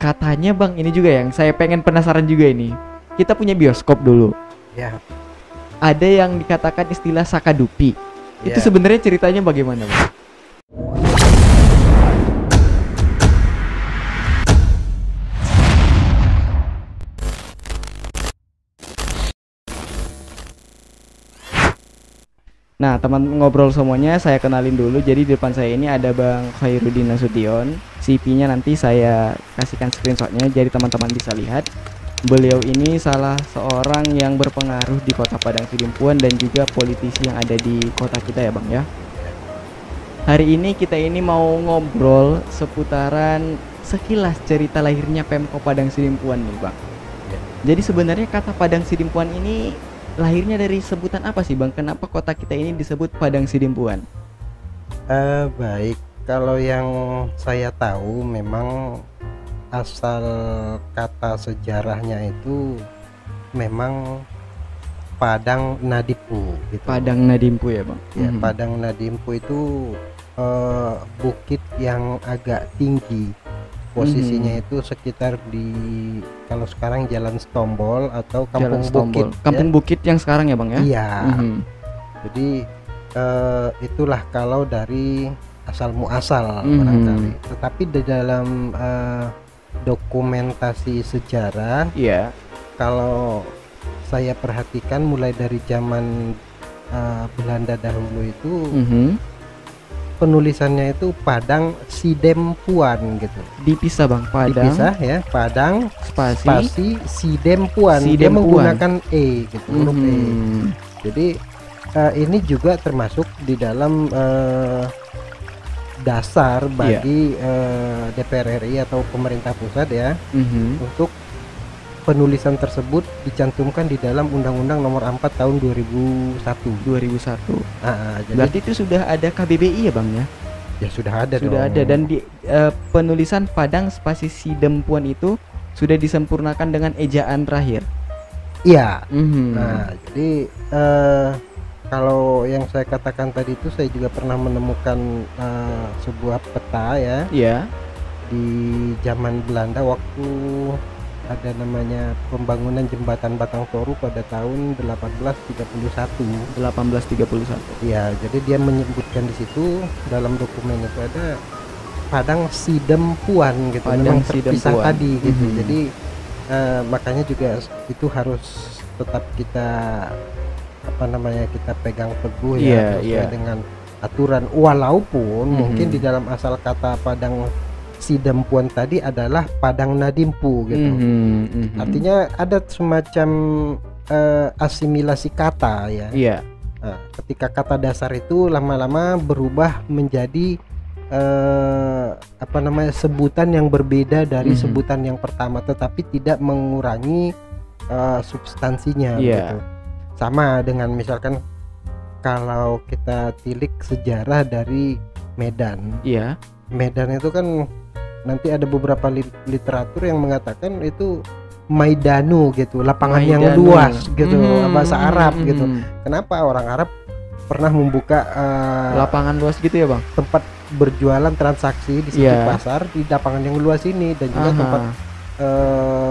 katanya Bang, ini juga yang saya pengen penasaran juga ini. Kita punya bioskop dulu. Ya. Ada yang dikatakan istilah sakadupi. Itu Ya. sebenarnya ceritanya bagaimana, Bang? Nah, teman ngobrol semuanya, saya kenalin dulu. Jadi di depan saya ini ada Bang Khairuddin Nasution. CV-nya nanti saya kasihkan screenshotnya, jadi teman-teman bisa lihat. Beliau ini salah seorang yang berpengaruh di Kota Padang Sidimpuan dan juga politisi yang ada di kota kita ya Bang ya. Hari ini kita ini mau ngobrol seputaran sekilas cerita lahirnya Pemko Padang Sidimpuan nih Bang. Jadi sebenarnya kata Padang Sidimpuan ini lahirnya dari sebutan apa sih Bang? Kenapa kota kita ini disebut Padang Sidimpuan? Baik, kalau yang saya tahu memang asal kata sejarahnya itu memang Padang Nadimpu gitu. Padang Nadimpu ya Bang? Ya, Padang Nadimpu itu bukit yang agak tinggi. Posisinya itu sekitar di, kalau sekarang Jalan Stombol atau Kampung Bukit. Kampung Bukit yang sekarang ya Bang ya? Iya. Jadi itulah kalau dari asal muasal barangkali. Tetapi di dalam dokumentasi sejarah, kalau saya perhatikan mulai dari zaman Belanda dahulu itu penulisannya itu Padang Sidempuan gitu. Dipisah Bang, Padang. Dipisah ya, Padang spasi Sidempuan. Dia menggunakan E gitu, huruf E. Jadi ini juga termasuk di dalam dasar bagi DPR RI atau pemerintah pusat ya, untuk penulisan tersebut dicantumkan di dalam Undang-Undang Nomor 4 Tahun 2001. Jadi berarti itu sudah ada KBBI ya Bang ya? Ya sudah ada. Sudah ada, dan di penulisan Padang spasi Sidempuan itu sudah disempurnakan dengan ejaan terakhir. Iya. Nah, jadi kalau yang saya katakan tadi itu saya juga pernah menemukan sebuah peta ya. Iya. Di zaman Belanda waktu ada namanya pembangunan jembatan Batang Toru pada tahun 1831. Iya, jadi dia menyebutkan di situ dalam dokumen itu ada Padang Sidempuan gitu. Padang memang terpisah tadi gitu. Jadi makanya juga itu harus tetap kita kita pegang teguh ya, sesuai dengan aturan, walaupun mungkin di dalam asal kata Padang Sidempuan tadi adalah Padang Nadimpu gitu. Artinya ada semacam asimilasi kata ya. Iya. Nah, ketika kata dasar itu lama-lama berubah menjadi sebutan yang berbeda dari sebutan yang pertama, tetapi tidak mengurangi substansinya gitu. Sama dengan misalkan kalau kita tilik sejarah dari Medan. Iya. Medan itu kan nanti ada beberapa literatur yang mengatakan itu Maidanu gitu, lapangan yang luas gitu, bahasa Arab gitu. Kenapa orang Arab pernah membuka lapangan luas gitu ya Bang? Tempat berjualan transaksi di situ pasar di lapangan yang luas ini, dan juga tempat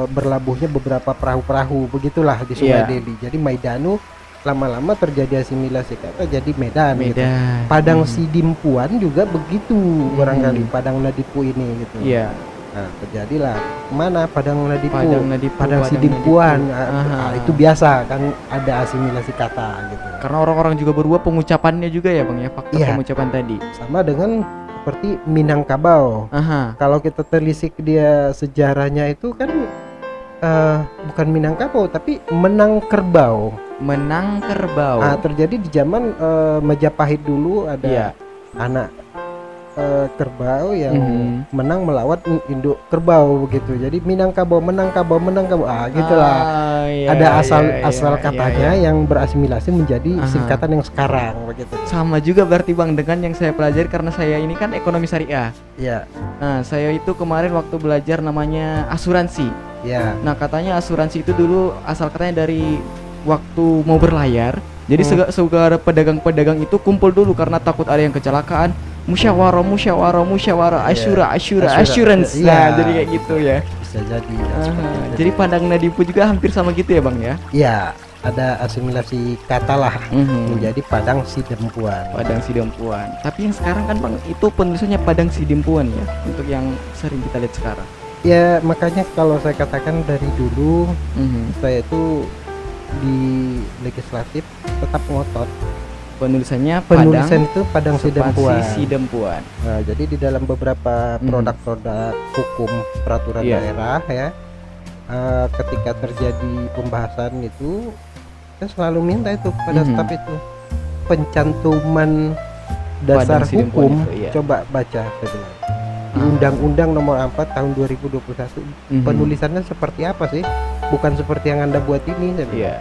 berlabuhnya beberapa perahu-perahu begitulah di Sungai Deli. Jadi Maidanu lama-lama terjadi asimilasi kata jadi Medan. Gitu. Padang Sidimpuan juga begitu barangkali, Padang Nadimpu ini gitu. Iya. Nah, terjadilah mana Padang Nadimpu, Padang Sidimpuan. Sidimpuan. Itu biasa kan ada asimilasi kata gitu. Karena orang-orang juga berubah pengucapannya juga ya Bang ya, faktor pengucapan tadi. Sama dengan seperti Minangkabau. Kalau kita telisik dia sejarahnya itu kan bukan Minangkabau tapi Menang Kerbau. Terjadi di zaman Majapahit dulu, ada anak kerbau yang menang melawan induk kerbau begitu. Jadi Minangkabau, gitulah. Ada asal katanya yang berasimilasi menjadi singkatan yang sekarang begitu. Sama juga berarti Bang dengan yang saya pelajari, karena saya ini kan ekonomi syariah. Iya. Nah, saya itu kemarin waktu belajar namanya asuransi. Iya. Nah, katanya asuransi itu dulu asal katanya dari waktu mau berlayar. Jadi segala pedagang-pedagang itu kumpul dulu karena takut ada yang kecelakaan. Musyawarah, assurance. Nah, jadi kayak gitu ya. bisa jadi. Jadi Padang Nadipu juga hampir sama gitu ya Bang ya? Iya, ada asimilasi kata lah menjadi Padang Sidempuan. Padang Sidempuan. Tapi yang sekarang kan Bang itu penulisannya Padang Sidempuan ya, untuk yang sering kita lihat sekarang. Ya makanya kalau saya katakan dari dulu saya itu di legislatif tetap ngotot penulisan itu Padang Sidempuan. Nah, jadi di dalam beberapa produk-produk hukum peraturan daerah ya, ketika terjadi pembahasan itu saya selalu minta itu pada staf itu pencantuman dasar hukum itu, coba baca saya bilang di Undang-Undang Nomor 4 Tahun 2021 penulisannya seperti apa sih, bukan seperti yang Anda buat ini saya bilang.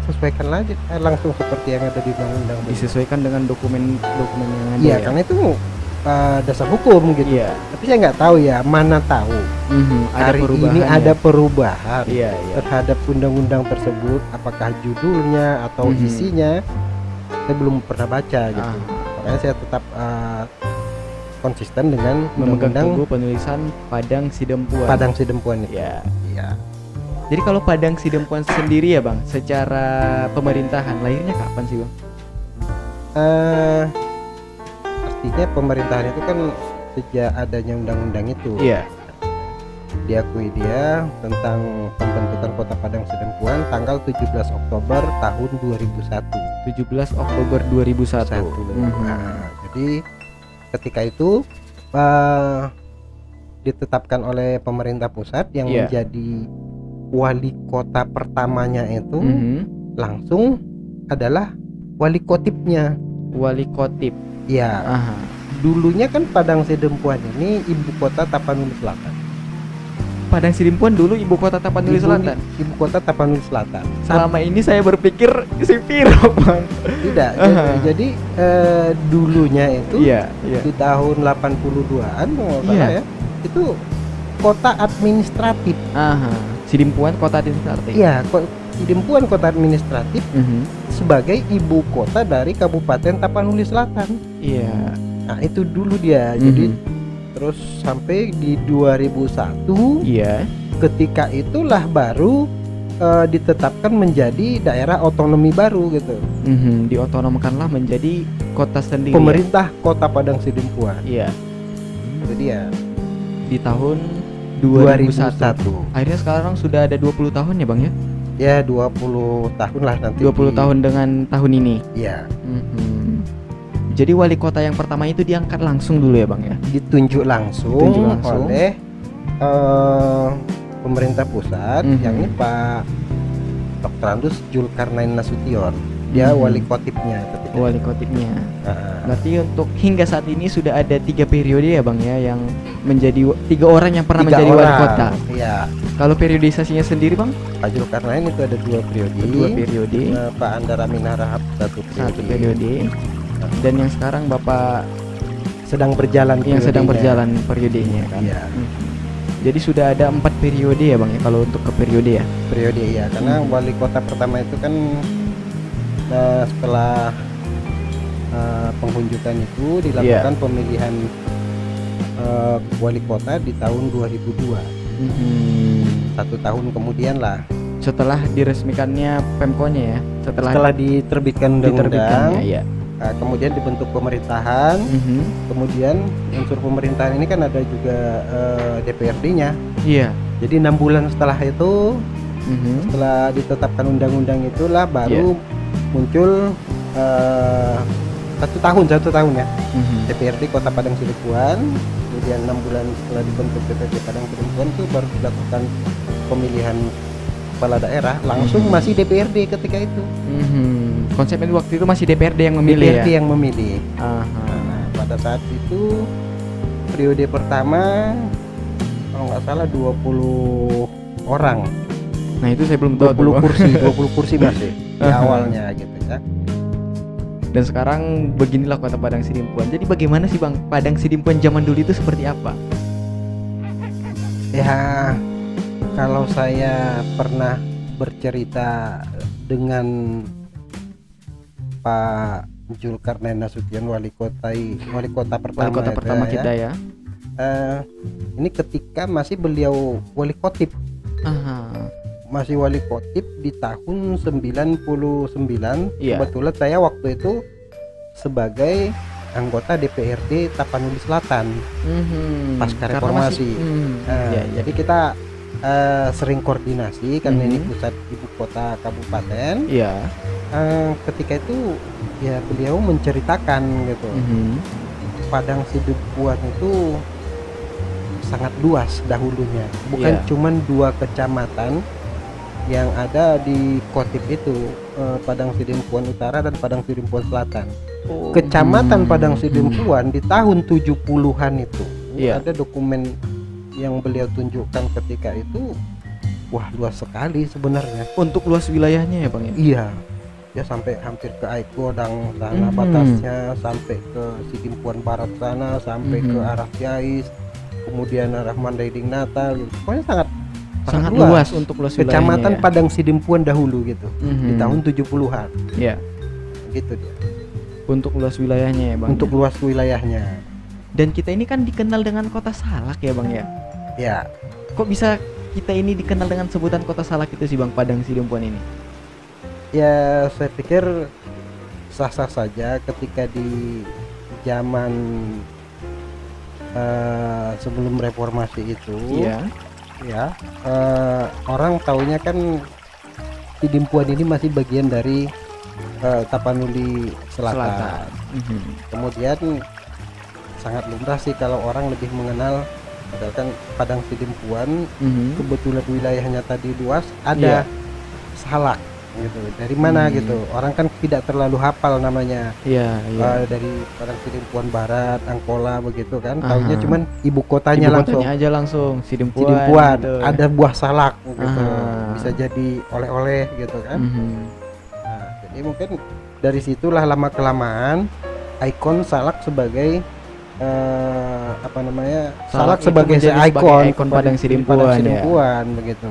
Sesuaikan aja langsung seperti yang ada di undang-undang, disesuaikan dengan dokumen yang ada. Iya, karena itu dasar hukum gitu. Tapi saya nggak tahu ya, mana tahu hari ini ada perubahan terhadap undang-undang tersebut, apakah judulnya atau isinya saya belum pernah baca gitu. Makanya saya tetap konsisten dengan memegang teguh penulisan Padang Sidempuan. Iya. Jadi kalau Padang Sidempuan sendiri ya Bang, secara pemerintahan lahirnya kapan sih Bang? Artinya pemerintahan itu kan sejak adanya undang-undang itu. Diakui dia tentang pembentukan Kota Padang Sidempuan tanggal 17 Oktober tahun 2001. 17 Oktober 2001. Nah, jadi ketika itu ditetapkan oleh pemerintah pusat yang menjadi wali kota pertamanya itu langsung adalah wali kotipnya. Wali kotip. Ya. Dulunya kan Padang Sidempuan ini ibu kota Tapanuli Selatan. Padang Sidempuan dulu ibu kota Tapanuli Selatan. Ibu kota Tapanuli Selatan. Selama ini saya berpikir Sipiro Bang. Tidak. Jadi dulunya itu di tahun 82-an ya. Itu kota administratif. Sidempuan kota administratif. Iya, Sidempuan kota administratif sebagai ibu kota dari Kabupaten Tapanuli Selatan. Iya. Nah, itu dulu dia. Jadi terus sampai di 2001. Ketika itulah baru ditetapkan menjadi daerah otonomi baru gitu. Diotonomkanlah menjadi kota sendiri. Pemerintah Kota Padang Sidempuan. Iya. Jadi ya di tahun 2001. Akhirnya sekarang sudah ada 20 tahun ya Bang ya? Ya 20 tahun lah nanti. 20 tahun dengan tahun ini. Iya. Jadi wali kota yang pertama itu diangkat langsung dulu ya Bang ya? Ditunjuk langsung oleh pemerintah pusat, yang ini Pak Dr. Andus Julkarnain Nasution. Dia wali kotipnya ketika. Wali kotipnya. Berarti untuk hingga saat ini sudah ada 3 periode ya Bang ya, yang menjadi 3 orang yang pernah menjadi wali kota. Iya. Kalau periodisasinya sendiri Bang? Pak Julkarnain itu ada 2 periode. 2 periode. Pak Andara Minarahap 1 periode. Dan yang sekarang Bapak sedang berjalan periodenya kan. Jadi sudah ada 4 periode ya Bang ya kalau untuk ke periode ya. Periode ya, karena wali kota pertama itu kan setelah penghunjukan itu dilakukan pemilihan wali kota di tahun 2002. 1 tahun kemudian lah setelah diresmikannya Pemkonya ya, setelah diterbitkan undang-undang. Kemudian dibentuk pemerintahan. Kemudian unsur pemerintahan ini kan ada juga DPRD-nya. Jadi 6 bulan setelah itu, setelah ditetapkan undang-undang itulah baru muncul 1 tahun ya. DPRD Kota Padang Sidempuan. Kemudian 6 bulan setelah dibentuk DPRD Padang Sidempuan itu baru dilakukan pemilihan kepala daerah. Langsung masih DPRD ketika itu. Konsepnya waktu itu masih DPRD yang memilih. DPRD yang memilih. Nah, pada saat itu periode pertama kalau nggak salah 20 orang. Nah itu saya belum tahu. 20 kursi masih di awalnya gitu ya. Dan sekarang beginilah Kota Padang Sidempuan. Jadi bagaimana sih Bang Padang Sidempuan zaman dulu itu seperti apa? Ya kalau saya pernah bercerita dengan Pak Julkarnain Nasution wali kota pertama kita ya. ini ketika masih beliau wali kotip. Masih wali kotip di tahun 99. Kebetulan saya waktu itu sebagai anggota DPRD Tapanuli Selatan pasca reformasi. Jadi kita sering koordinasi karena ini pusat ibu kota kabupaten. Ketika itu ya beliau menceritakan gitu, Padang Sidempuan itu sangat luas dahulunya, bukan cuman 2 kecamatan yang ada di Kotip itu, Padang Sidempuan Utara dan Padang Sidempuan Selatan. Kecamatan Padang Sidempuan di tahun 70-an itu ada dokumen yang beliau tunjukkan ketika itu, wah luas sekali sebenarnya. Untuk luas wilayahnya ya Bang ya? Iya, ya sampai hampir ke Aikodang sana batasnya, sampai ke Sidempuan Barat sana, sampai ke arah Ciais, kemudian arah Mandailing Natal gitu. Pokoknya sangat luas untuk luas Kecamatan Padang Sidempuan dahulu gitu, di tahun 70-an. Gitu dia. Untuk luas wilayahnya ya Bang. Untuk luas wilayahnya. Dan kita ini kan dikenal dengan kota salak ya Bang ya? Ya. Kok bisa kita ini dikenal dengan sebutan kota salak itu sih Bang, Padang Sidempuan ini? Ya saya pikir sah-sah saja ketika di zaman sebelum reformasi itu. Orang taunya kan Sidempuan ini masih bagian dari Tapanuli Selatan. Kemudian sangat lumrah sih kalau orang lebih mengenal misalkan Padang Sidempuan, kebetulan wilayahnya tadi luas, ada salak gitu. Dari mana gitu? Orang kan tidak terlalu hafal namanya. Dari Padang Sidempuan Barat, Angkola begitu kan. Taunya cuman ibu kotanya langsung. Sidempuan. Gitu. Ada buah salak gitu. Bisa jadi oleh-oleh gitu kan. Nah, jadi mungkin dari situlah lama kelamaan ikon salak sebagai salak sebagai ikon Padang Sidempuan begitu.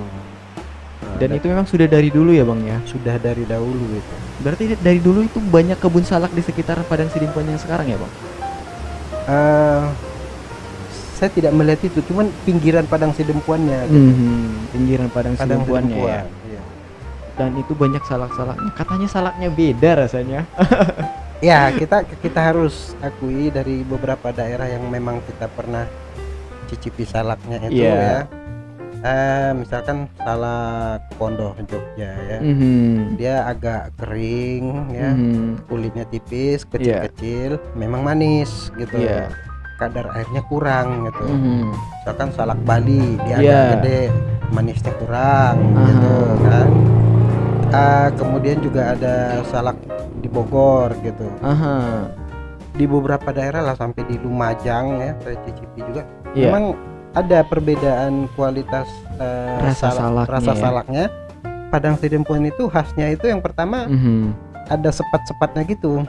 Dan itu memang sudah dari dulu ya Bang ya? Sudah dari dahulu itu. Berarti dari dulu itu banyak kebun salak di sekitar Padang Sidempuan yang sekarang ya Bang? Saya tidak melihat itu, cuman pinggiran Padang Sidempuannya gitu. Pinggiran Padang Sidempuannya ya? Iya. Dan itu banyak salak-salaknya, katanya salaknya beda rasanya. Ya kita harus akui dari beberapa daerah yang memang kita pernah cicipi salaknya itu ya. Misalkan salak Pondok Jogja ya, dia agak kering ya, kulitnya tipis, kecil-kecil, memang manis gitu, kadar airnya kurang gitu. Misalkan salak Bali, dia agak gede, manisnya kurang gitu kan. Kemudian juga ada salak di Bogor gitu. Di beberapa daerah lah, sampai di Lumajang ya, saya cicipi juga. Memang ada perbedaan kualitas rasa salaknya. Padang Sidempuan itu khasnya itu yang pertama ada sepat-sepatnya gitu.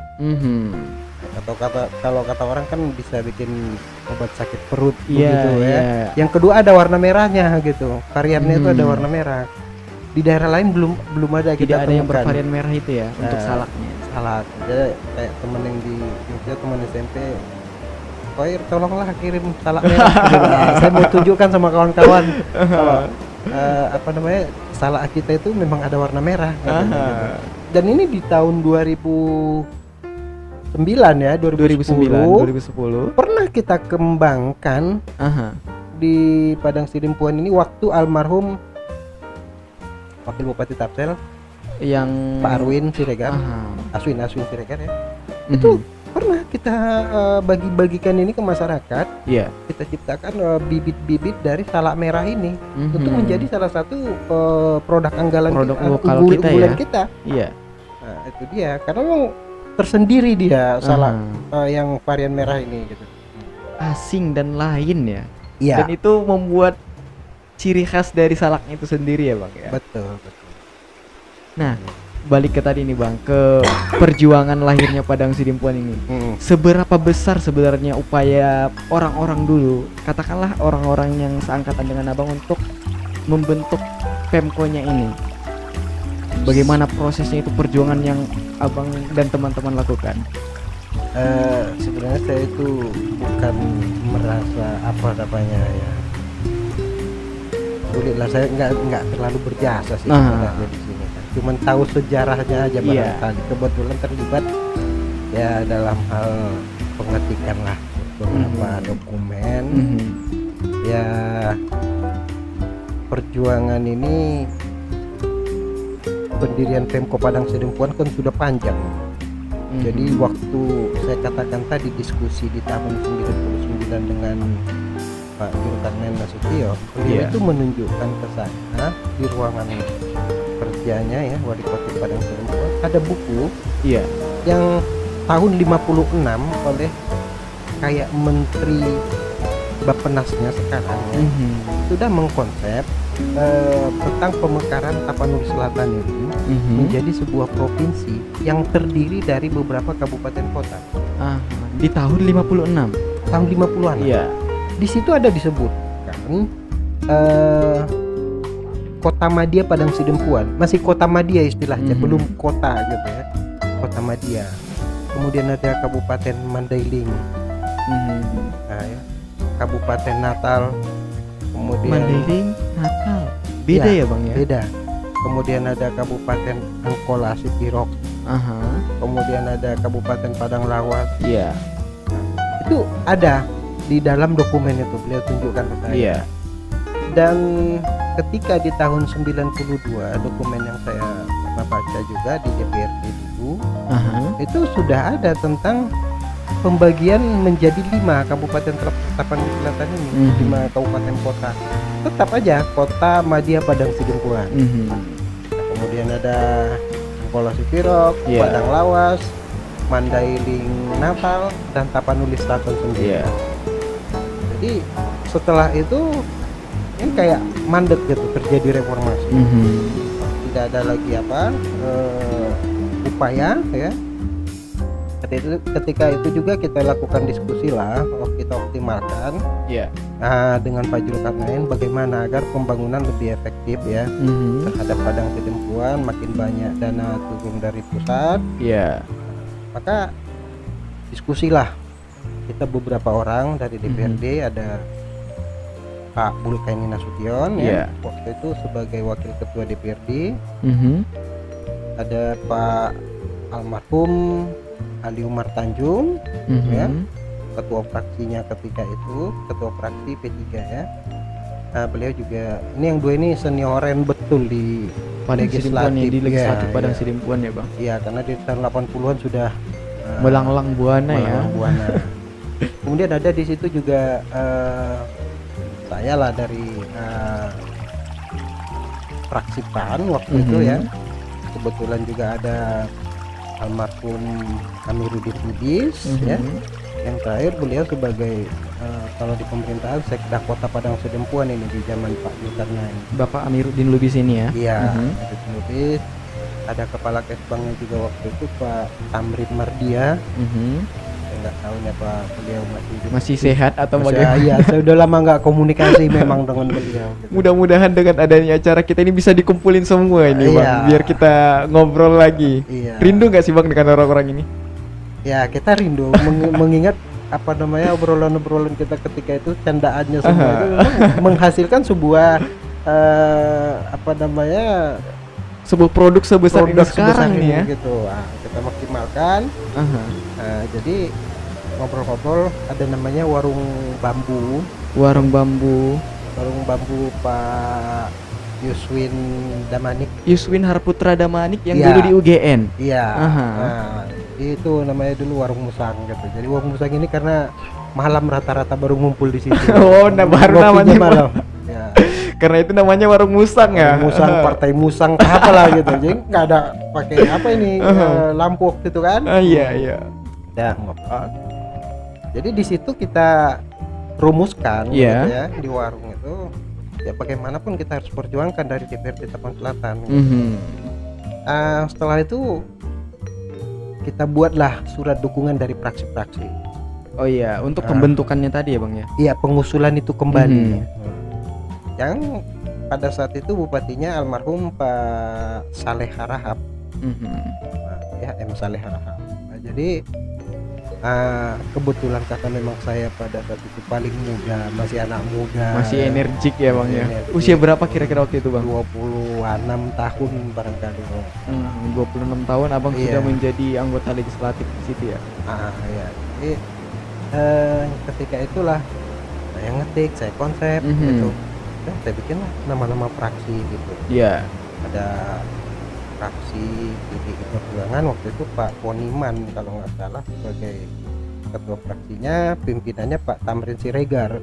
Atau kalau kata orang kan bisa bikin obat sakit perut gitu ya. Yang kedua ada warna merahnya gitu. Variannya itu ada warna merah. Di daerah lain belum ada kita temukan. Ada yang bervarian merah itu ya untuk salaknya. Salak. Jadi kayak temen yang di Jogja, teman SMP, Koir tolonglah kirim salak merah. Saya mau tunjukkan sama kawan-kawan salak kita itu memang ada warna merah gitu. Dan ini di tahun 2009 ya, 2010 pernah kita kembangkan di Padang Sidempuan ini waktu almarhum Wakil Bupati Tapsel yang Pak Arwin Siregar, Aswin Siregar ya. Itu pernah kita bagi-bagikan ini ke masyarakat. Kita ciptakan bibit-bibit dari salak merah ini untuk menjadi salah satu produk andalan unggulan kita. Nah, itu dia, karena memang tersendiri dia salak yang varian merah ini gitu. Asing dan lain ya. Dan itu membuat ciri khas dari salaknya itu sendiri ya Bang ya. Betul. Nah, balik ke tadi nih Bang, ke perjuangan lahirnya Padang Sidempuan ini. Seberapa besar sebenarnya upaya orang-orang dulu, katakanlah orang-orang yang seangkatan dengan Abang, untuk membentuk Pemkonya ini? Bagaimana prosesnya itu, perjuangan yang Abang dan teman-teman lakukan? Sebenarnya saya itu bukan merasa apa namanya ya, sulit lah, saya nggak terlalu berjasa sih sebenarnya di sini kan. Cuman tahu sejarahnya aja barangkali. Kebetulan terlibat ya dalam hal pengetikan lah beberapa dokumen. Ya perjuangan ini, pendirian Pemko Padang Sidempuan kan sudah panjang. Jadi waktu saya katakan tadi diskusi di tahun 99 dengan Pak Zulkarnain Nasution, beliau itu menunjukkan ke saya di ruangan kerjanya ya Wali Kota Padang Sidempuan ada buku yang tahun 56 oleh kayak Menteri Bappenasnya sekarang sudah mengkonsep tentang pemekaran Tapanuli Selatan ini menjadi sebuah provinsi yang terdiri dari beberapa kabupaten kota. Di tahun 56. Tahun 50-an. Iya. Di situ ada disebutkan Kota Madia Padang Sidempuan, masih Kota Madia istilahnya, belum kota gitu ya. Kota Madia. Kemudian ada Kabupaten Mandailing. Nah, ya. Kabupaten Natal. Kemudian Mandailing, Natal. Beda ya Bang ya? Beda. Kemudian ada Kabupaten Angkola Sipirok. Kemudian ada Kabupaten Padang Lawas. Iya. Itu ada di dalam dokumen itu, beliau tunjukkan ke saya. Iya. Dan ketika di tahun 92 dokumen yang saya pernah baca juga di DPRD dulu, itu sudah ada tentang pembagian menjadi 5 kabupaten Tapanuli Selatan ini, 5 kabupaten kota. Tetap aja Kota Madia Padang Sidempuan. Kemudian ada Angkola Sipirok, Padang Lawas, Mandailing Natal, dan Tapanuli Selatan sendiri. Jadi setelah itu ini kayak mandek gitu, terjadi reformasi. Tidak ada lagi upaya ya. Ketika itu juga kita lakukan diskusi lah, kita optimalkan dengan Pak Zulkarnain bagaimana agar pembangunan lebih efektif ya terhadap Padang Sidempuan, makin banyak dana turun dari pusat. Maka diskusilah kita beberapa orang dari DPRD, ada Pak Zulkarnain Nasution ya, waktu itu sebagai wakil ketua DPRD, ada Pak almarhum Ali Umar Tanjung ya, ketua fraksinya ketika itu, ketua fraksi P3 ya. Nah, beliau juga ini yang dua ini senioren betul di legislatif, di legislatif Padang Sidempuan ya Bang. Iya, karena di tahun 80-an sudah melanglang buana ya. Kemudian ada di situ juga saya lah dari fraksi PAN waktu itu ya. Kebetulan juga ada almarhum Amiruddin Lubis ya. Yang terakhir beliau sebagai kalau di pemerintahan Sekda Kota Padang Sidempuan ini di zaman Pak Zulkarnain. Bapak Amiruddin Lubis ini ya. Iya, Amiruddin Lubis. Ada kepala Kesbangnya juga waktu itu Pak Tamrin Mardia. Saya nggak tahu nih Pak beliau masih sehat atau bagaimana? Iya, saya udah lama nggak komunikasi memang dengan beliau. Gitu. Mudah-mudahan dengan adanya acara kita ini bisa dikumpulin semua ini Bang, biar kita ngobrol lagi. Rindu nggak sih Bang dengan orang-orang ini? Ya kita rindu mengingat apa namanya obrolan-obrolan kita ketika itu, candaannya semua itu menghasilkan sebuah apa namanya sebuah produk sebesar ini sekarang nih ya. Gitu. Nah, kita maksimalkan. Jadi ngobrol-ngobrol, ada namanya warung bambu. Warung bambu Pak Yuswin Damanik. Yuswin Harputra Damanik yang dulu di UGN. Iya. Nah, itu namanya dulu warung musang gitu. Jadi warung musang ini karena malam rata-rata baru ngumpul di situ. Baru namanya malam. Ya. Karena itu namanya warung musang ya. Musang, partai musang apalah gitu. Jadi nggak ada pakai apa ini lampu waktu itu kan. Iya. Ya, ngobrol. Jadi di situ kita rumuskan gitu ya, di warung itu ya bagaimanapun kita harus perjuangkan dari DPRD Tapanuli Selatan. Setelah itu kita buatlah surat dukungan dari fraksi-fraksi. Oh iya, untuk pembentukannya tadi ya Bang ya? Iya, pengusulan itu kembali. Yang pada saat itu bupatinya almarhum Pak Saleh Harahap. Ya, M Saleh Harahap. Nah, jadi Kebetulan karena memang saya pada saat itu paling muda, masih anak muda, masih energik ya bang ya. Usia berapa kira-kira waktu itu bang? 26 tahun barangkali. 26 tahun abang sudah menjadi anggota legislatif di situ ya. Ya. Jadi ketika itulah saya ngetik, saya konsep gitu. Dan saya bikin lah nama-nama fraksi gitu. Iya. Ada fraksi PDI Perjuangan waktu itu Pak Poniman kalau nggak salah sebagai ketua fraksinya, pimpinannya Pak Tamrin Siregar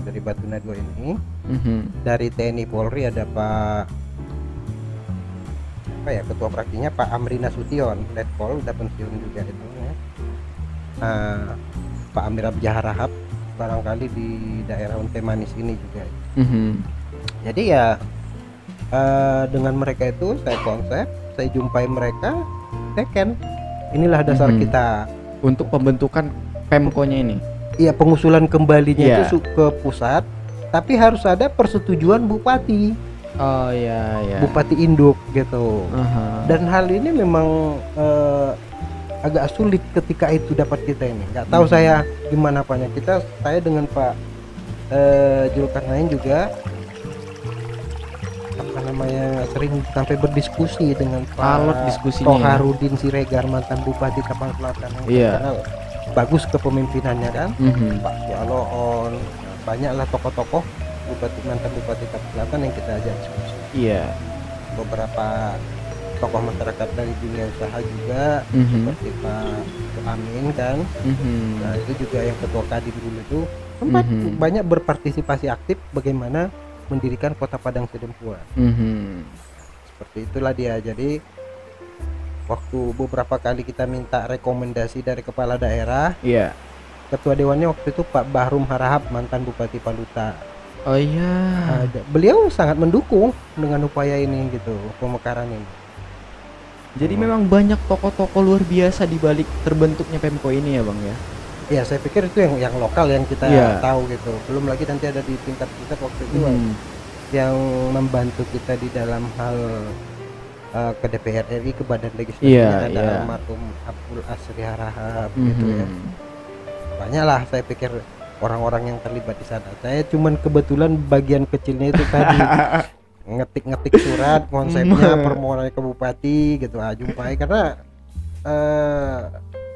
dari Batu Nado ini. Dari TNI Polri ada ketua fraksinya Pak Amri Nasution, Letkol udah pensiun juga itu ya. Pak Amir Abjah Rahab barangkali di daerah Unte Manis ini juga. Jadi ya dengan mereka itu saya konsep, saya jumpai mereka, teken inilah dasar kita untuk pembentukan Pemko-nya ini. Iya, pengusulan kembalinya itu ke pusat, tapi harus ada persetujuan bupati. Oh iya. Bupati induk gitu. Dan hal ini memang agak sulit ketika itu dapat kita ini. Nggak tahu saya gimana apanya. Saya dengan Pak Zulkarnain juga sering sampai berdiskusi dengan Pak Toharudin Siregar, mantan Bupati Tapang Selatan yang terkenal bagus kepemimpinannya kan. Pak Sualoon, banyaklah tokoh-tokoh mantan Bupati Tapang Selatan yang kita ajak diskusi. Beberapa tokoh masyarakat dari dunia usaha juga seperti Pak Amin kan. Nah itu juga yang ketua Kadin dulu itu sempat banyak berpartisipasi aktif bagaimana mendirikan Kota Padang Sidempuan. Seperti itulah dia. Jadi waktu beberapa kali kita minta rekomendasi dari kepala daerah, ketua dewannya waktu itu Pak Bahrum Harahap, mantan Bupati Paluta. Oh iya. Beliau sangat mendukung dengan upaya ini gitu, pemekaran ini. Jadi memang banyak tokoh-tokoh luar biasa di balik terbentuknya Pemko ini ya bang ya. Ya saya pikir itu yang lokal yang kita tahu gitu. Belum lagi nanti ada di tingkat pusat waktu itu yang membantu kita di dalam hal ke DPR RI, ke Badan Legislatif ada almarhum Abdul Asri Harahap gitu ya. Banyak lah saya pikir orang-orang yang terlibat di sana. Saya cuman kebetulan bagian kecilnya itu tadi ngetik surat konsepnya permohonan ke bupati gitu jumpai karena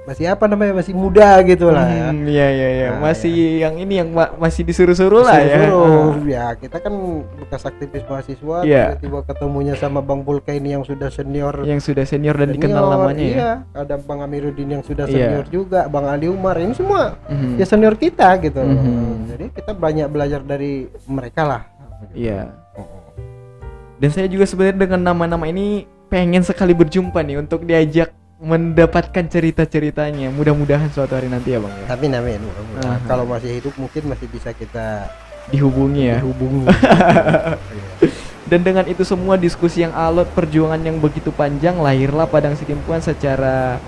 masih muda gitu lah ya. Iya. Masih yang ini yang masih disuruh-suruh lah ya. Ya kita kan bekas aktivis mahasiswa, tiba-tiba ketemunya sama Bang Bulka ini yang sudah senior. Yang sudah senior dan dikenal namanya ya. Ada Bang Amiruddin yang sudah senior juga, Bang Ali Umar, ini semua ya senior kita gitu. Jadi kita banyak belajar dari mereka lah. Iya. Dan saya juga sebenarnya dengan nama-nama ini pengen sekali berjumpa nih untuk diajak mendapatkan cerita-ceritanya. Mudah-mudahan suatu hari nanti ya bang ya. Amin. Kalau masih hidup mungkin masih bisa kita dihubungi ya. Dan dengan itu semua diskusi yang alot, perjuangan yang begitu panjang, lahirlah Padang Sidempuan secara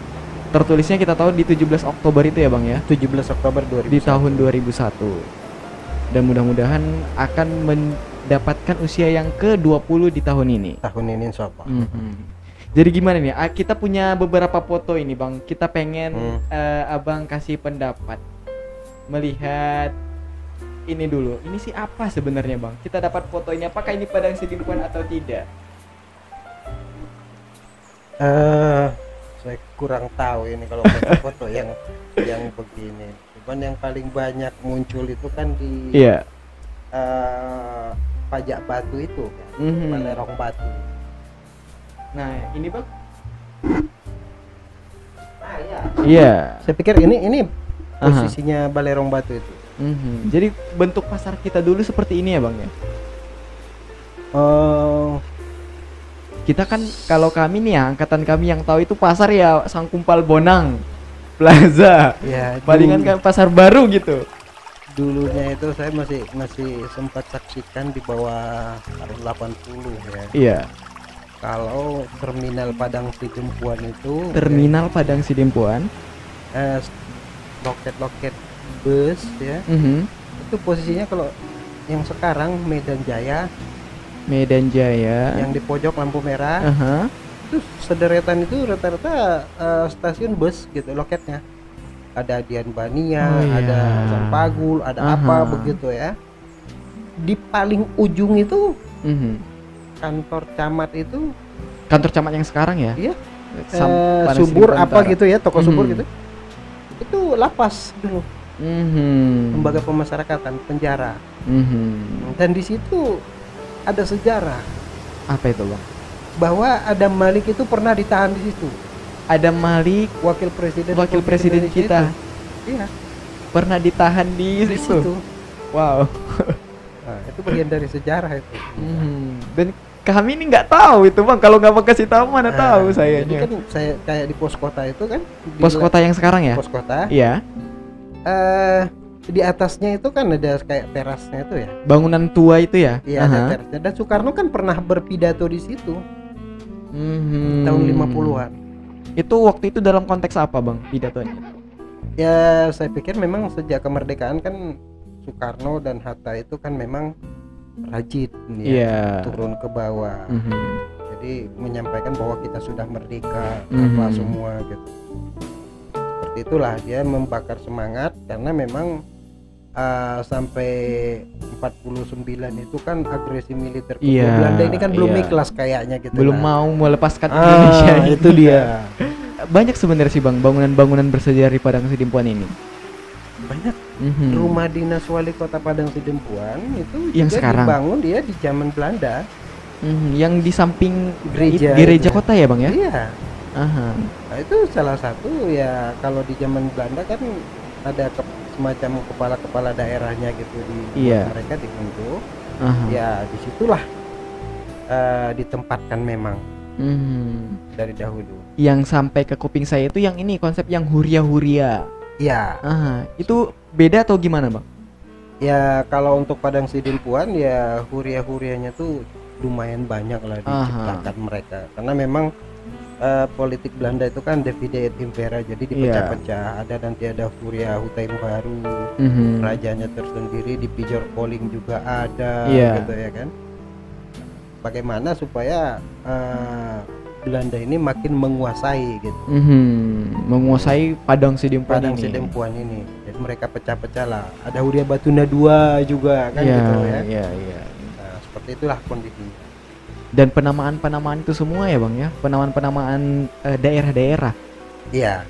tertulisnya kita tahu di 17 Oktober itu ya bang ya. 17 Oktober 2001. Di tahun 2001. Dan mudah-mudahan akan mendapatkan usia yang ke-20 di tahun ini. Tahun ini insyaallah. Jadi gimana nih? Kita punya beberapa foto ini bang. Kita pengen abang kasih pendapat melihat ini dulu. Ini sih apa sebenarnya bang? Kita dapat foto ini, apakah ini Padang Sidempuan atau tidak? Saya kurang tahu ini kalau foto yang begini. Cuman yang paling banyak muncul itu kan di Pajak Batu itu kan, Balerong Batu. Nah ini bang. Iya. Saya pikir ini posisinya Balerong Batu itu. Jadi bentuk pasar kita dulu seperti ini ya bang ya. Kita kan kalau kami nih ya, angkatan kami yang tahu itu pasar ya Sangkumpal Bonang Plaza. Ya, palingan kan pasar baru gitu. Dulunya itu saya masih sempat saksikan di bawah tahun 80 ya. Iya. Kalau terminal Padang Sidempuan itu Padang Sidempuan loket-loket bus ya. Itu posisinya kalau yang sekarang Medan Jaya yang di pojok lampu merah itu sederetan itu rata-rata stasiun bus gitu loketnya. ada Dian Bania, ada Sampagul, ada apa begitu ya. Di paling ujung itu kantor camat itu, kantor camat yang sekarang ya? Iya. Subur apa gitu ya, toko subur gitu. Itu lapas dulu. Lembaga pemasyarakatan, penjara. Dan di situ ada sejarah. Apa itu, Bang? Bahwa Adam Malik itu pernah ditahan di situ. Adam Malik, wakil presiden kita. Iya. Pernah ditahan di situ. Wow. Nah, itu bagian dari sejarah itu. Dan kami ini nggak tahu itu, Bang. Kalau nggak kasih tahu mana tahu saya. Jadi kan saya kayak di pos kota itu kan. Pos kota yang sekarang ya? Pos kota. Iya. Di atasnya itu kan ada kayak terasnya itu ya. Bangunan tua itu ya? Iya, ada terasnya. Dan Soekarno kan pernah berpidato di situ. Tahun 50-an. Itu waktu itu dalam konteks apa, Bang, pidatonya? Ya, saya pikir memang sejak kemerdekaan kan Soekarno dan Hatta itu kan memang rajin ya, turun ke bawah. Jadi menyampaikan bahwa kita sudah merdeka, apa semua gitu. Seperti itulah dia membakar semangat, karena memang sampai 49 itu kan agresi militer ke Belanda ini kan belum ikhlas kayaknya gitu. Belum mau melepaskan Indonesia. Itu dia. Banyak sebenarnya sih, Bang, bangunan-bangunan bersejarah di Padang Sidempuan ini. Banyak. Rumah dinas wali kota Padang Sidempuan itu yang juga sekarang dibangun dia di zaman Belanda. Yang di samping gereja kota ya, Bang ya? Iya. Nah, itu salah satu ya, kalau di zaman Belanda kan ada semacam kepala-kepala daerahnya gitu di mereka dibentuk. Ya disitulah ditempatkan memang dari dahulu. Yang sampai ke kuping saya itu yang ini, konsep yang huria-huria. Ya. Itu beda atau gimana, Bang? Ya kalau untuk Padang Sidempuan ya huria-hurianya tuh lumayan banyak lah diciptakan mereka, karena memang politik Belanda itu kan divide et impera, jadi dipecah-pecah. Ada nanti ada Huria Hutain Baru, rajanya tersendiri, di Pijor Koling juga ada, gitu ya kan. Bagaimana supaya Belanda ini makin menguasai gitu. Menguasai Padang Sidempuan ini. Jadi mereka pecah-pecah lah. Ada Huria Batuna II juga kan gitu ya. Nah, seperti itulah kondisinya. Dan penamaan-penamaan itu semua ya, Bang ya? Penamaan-penamaan daerah-daerah. Iya.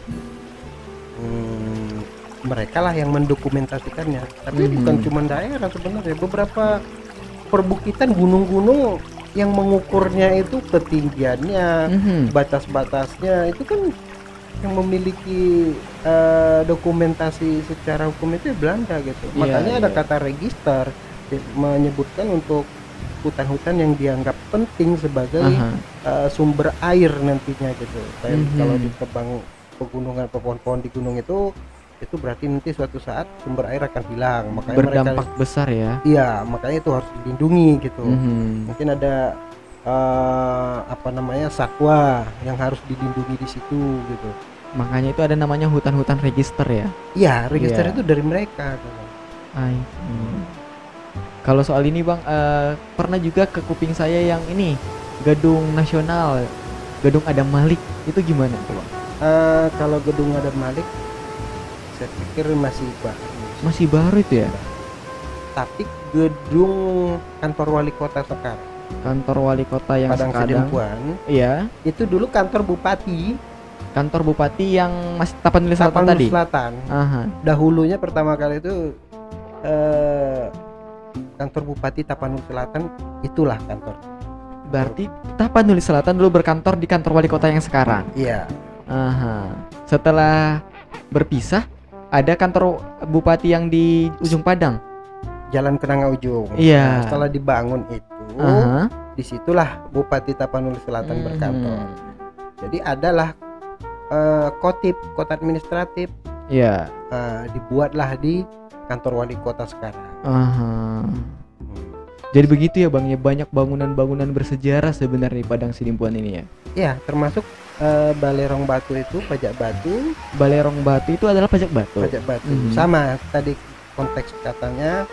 Mereka lah yang mendokumentasikannya. Tapi bukan cuma daerah sebenarnya. Beberapa perbukitan, gunung-gunung yang mengukurnya itu ketinggiannya, batas-batasnya itu kan yang memiliki dokumentasi secara hukum itu Belanda gitu. Makanya ada kata register menyebutkan untuk hutan-hutan yang dianggap penting sebagai sumber air nantinya gitu. Kalau ditebang pegunungan, pohon-pohon di gunung itu berarti nanti suatu saat sumber air akan hilang. Makanya berdampak besar ya. Iya, makanya itu harus dilindungi gitu. Mungkin ada satwa yang harus dilindungi di situ gitu. Makanya itu ada namanya hutan-hutan register ya. Iya, register itu dari mereka gitu. Kalau soal ini, Bang, pernah juga ke kuping saya yang ini, Gedung Nasional, Gedung Adam Malik, itu gimana tuh, Bang? Kalau Gedung Adam Malik saya pikir masih baru. Masih baru itu ya? Tapi gedung kantor wali kota sekarang, kantor wali kota yang Padang Sidempuan, iya, itu dulu kantor bupati. Kantor bupati yang masih Tapanuli Selatan tadi? Selatan. Dahulunya pertama kali itu kantor bupati Tapanuli Selatan, itulah kantor. Berarti Tapanuli Selatan dulu berkantor di kantor wali kota yang sekarang? Iya. Setelah berpisah, ada kantor bupati yang di ujung Padang, Jalan Kenanga Ujung. Iya. Nah, setelah dibangun itu, disitulah Bupati Tapanuli Selatan berkantor. Jadi adalah kotip, kota administratif. Iya. Dibuatlah di kantor wali kota sekarang. Jadi begitu ya, Bang ya, banyak bangunan-bangunan bersejarah sebenarnya di Padang Sidempuan ini ya. Iya, termasuk Balerong Batu itu, Pajak Batu. Balerong Batu itu adalah pajak batu. Pajak Batu. Sama tadi konteks katanya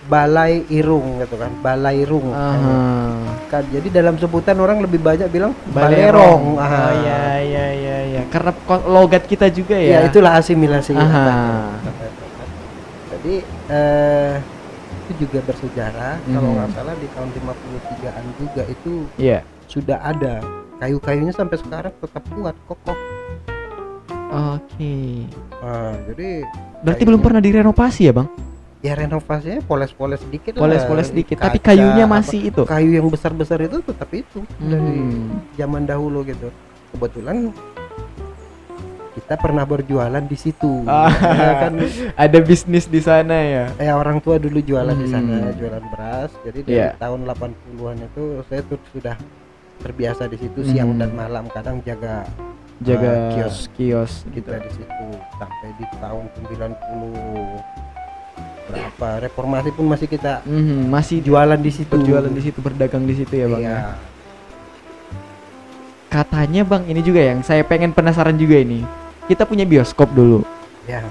Balai Irung gitu kan, Balai Irung. Kan jadi dalam sebutan orang lebih banyak bilang Balerong. Iya. karena logat kita juga ya. Ya itulah asimilasi. Jadi itu juga bersejarah. Kalau nggak salah di tahun 53-an juga itu sudah ada. Kayu-kayunya sampai sekarang tetap kuat, kokoh. Oke. Jadi berarti belum pernah direnovasi ya, Bang? Ya renovasinya poles-poles sedikit poles-poles sedikit, tapi kayunya masih itu. Kayu yang besar-besar itu tetap itu dari zaman dahulu gitu. Kebetulan kita pernah berjualan di situ. Kan ada bisnis di sana ya. Orang tua dulu jualan di sana, jualan beras. Jadi dari tahun 80-an itu saya tuh sudah terbiasa di situ siang dan malam, kadang jaga kios gitu di situ sampai di tahun 90 berapa reformasi pun masih kita masih jualan di situ, berdagang di situ ya, Bang. Ya. Katanya, Bang, ini juga yang saya pengen penasaran juga ini. Kita punya bioskop dulu. Ya.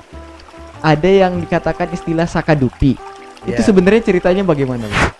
Ada yang dikatakan istilah sakadupi. Itu sebenarnya ceritanya bagaimana, Bang?